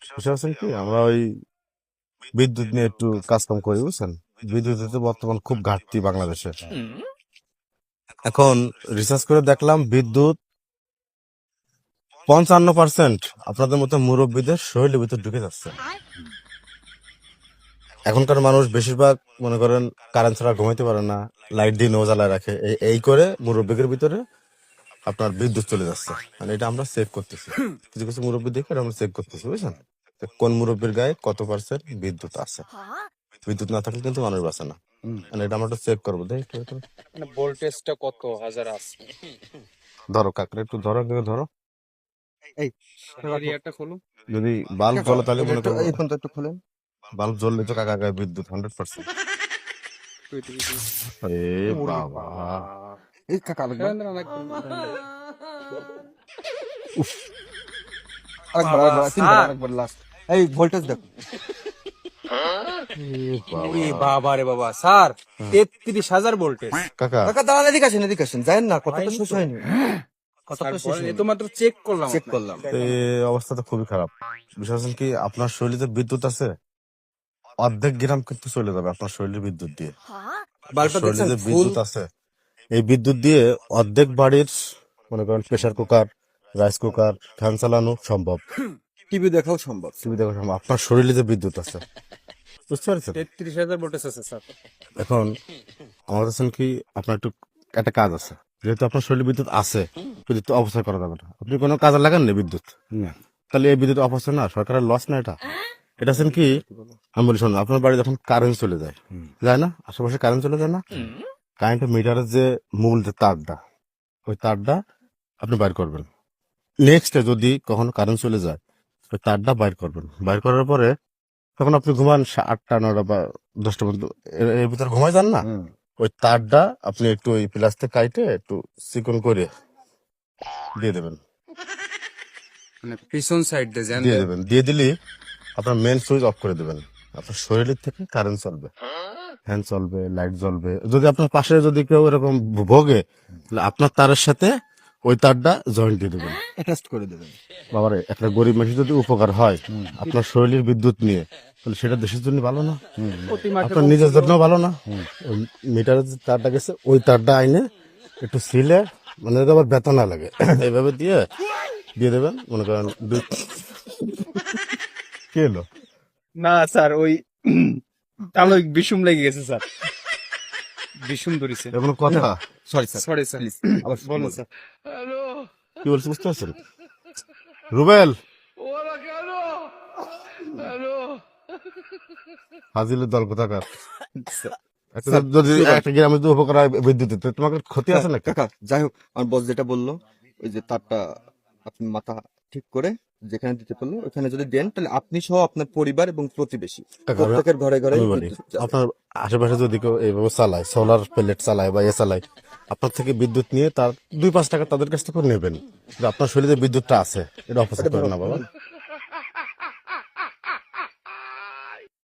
বুঝতে পারছেন কি, আমরা ওই বিদ্যুৎ নিয়ে একটু কাজকাম করি, বুঝছেন। বিদ্যুতের তো বর্তমান খুব ঘাটতি বাংলাদেশে। এখন রিসার্চ করে দেখলাম বিদ্যুৎ 55% আপনাদের মতো মুরব্বীদের শরীরের ভিতর ঢুকে যাচ্ছে। এখনকার মানুষ বেশিরভাগ মনে করেন কারেন্ট ছাড়া ঘুমাইতে পারে না, লাইট দিয়ে নো জ্বালায় রাখে, এই করে মুরব্বীদের ভিতরে আপনার বিদ্যুৎ চলে যাচ্ছে। মানে এটা আমরা চেক করতেছি, কিছু কিছু মুরব্বী দেখে এটা আমরা চেক করতেছি, বুঝছেন। তো কোন মুরব্বীর গায়ে কত পার্সেন্ট বিদ্যুৎ আছে। বিদ্যুৎ না থাকলে কিন্তু মানুষ বাঁচে না। মানে এটা আমরা একটু চেক করবো, দেখ একটু। মানে ভোল্টেজটা কত হাজার আছে? ধরো কাকরে একটু ধরো, ধরো। এই এরিয়াটা খোলো। যদি বাল্ব জ্বলে তাহলে মনে করবো, এই ফোনটা একটু খুলেন। বাল্ব জ্বললে তো কাকা গায়ে বিদ্যুৎ 100%। এ বাবা, এই কাকা আরেকবার আরেকবার লাস্ট। এই ভোল্টেজ দেখো। বাবা রে বাবা স্যার, 33,000 ভোল্টেজ। কাকা কাকা দাঁড়ান, এদিকে আসেন, এদিকে আসেন। যায়েন না, কথাটা শেষ হয়নি। কথাটা শেষ এ হয়নি। তো মাত্র চেক করলাম। চেক করলাম। এই অবস্থা তো খুবই খারাপ। বিষয় হচ্ছে কি, আপনার শরীরে বিদ্যুৎ আছে, অর্ধেক গ্রাম কিন্তু চলে যাবে আপনার শরীরে বিদ্যুৎ দিয়ে। বাল্বটা শরীরে দেখছেন যে ফুল। বিদ্যুৎ আছে, এই বিদ্যুৎ দিয়ে অর্ধেক বাড়ির মনে করেন pressure cooker, rice cooker, fan চালানো সম্ভব, টিভি দেখাও সম্ভব। সুবিধা সম্ভব। আপনার শরীরে যে বিদ্যুৎ আছে, বুঝতে পারছেন। 33,000 ভোল্টেজ আছে স্যার। এখন আমার কাছে কি আপনার একটু একটা কাজ আছে, যেহেতু আপনার শরীরে বিদ্যুৎ আছে, বিদ্যুৎ তো অপচয় করা যাবে না। আপনি কোনো কাজে লাগান না বিদ্যুৎ, তাহলে এই বিদ্যুৎ অপচয় না, সরকারের লস না এটা। এটা আছেন কি, আমি বলি শোনো, আপনার বাড়ি যখন কারেন্ট চলে যায়, যায় না, আশেপাশে কারেন্ট চলে যায় না, কারেন্টের মিটারের যে মূল যে তারটা, ওই তারটা আপনি বাইর করবেন। নেক্সট যদি কখনো কারেন্ট চলে যায়, ওই তারটা বাইর করবেন। বাইর করার পরে তখন আপনি ঘুমান 8টা 9টা বা 10টা পর্যন্ত, এর ভিতরে ঘুমাই যান না, ওই তারটা আপনি একটু ওই প্লাস্টিক কাইটে একটু চিকন করে দিয়ে দেবেন। মানে পিছন সাইড দিয়ে দিয়ে দেবেন, দিয়ে দিলে আপনার মেন সুইচ অফ করে দেবেন। আপনার শরীরের থেকে কারেন্ট চলবে, ফ্যান চলবে, লাইট জ্বলবে। যদি আপনার পাশে যদি কেউ এরকম ভোগে, তাহলে আপনার তারের সাথে ওই তারটা জয়েন্ট দিয়ে দেবেন, অ্যাটাচ করে দেবেন। বাবারে। একটা গরিব মানুষ যদি উপকার হয় আপনার শরীরের বিদ্যুৎ নিয়ে, তাহলে সেটা দেশের জন্য ভালো না, আপনার নিজের জন্য ভালো না। ওই মিটারের যে তারটা গেছে, ওই তারটা আইনে একটু সিলে, মানে যাতে আবার ব্যথা না লাগে, এইভাবে দিয়ে দিয়ে দেবেন। মনে করেন কি হলো, না স্যার, ওই তাহলে বিষুম লেগে গেছে স্যার, বিষুম ধরেছে। এমন কথা। সরি স্যার, সরি স্যার, আবার বলুন স্যার। কি বলছি বুঝতে পারছেন? রুবেল, হাজিলের দল কোথাকার। যদি একটা গ্রামে যদি উপকার হয় বিদ্যুৎ, তোমাকে ক্ষতি আছে না কাকা যাই হোক, আমার বস যেটা বললো, ওই যে তারটা আপনি মাথা ঠিক করে যেখানে দিতে পারলো ওখানে যদি দেন, তাহলে আপনি সহ আপনার পরিবার এবং প্রতিবেশী প্রত্যেকের ঘরে ঘরে আমি বলি, বিদ্যুৎ যাবে। আপনার আশেপাশে যদি কেউ এইভাবে চালায়, সোলার প্লেট চালায় বা চালায়, আপনার থেকে বিদ্যুৎ নিয়ে তার 2-5 টাকা তাদের কাছ থেকে নেবেন। আপনার শরীরে বিদ্যুৎটা আছে, এটা অপচয় করেন না বাবা।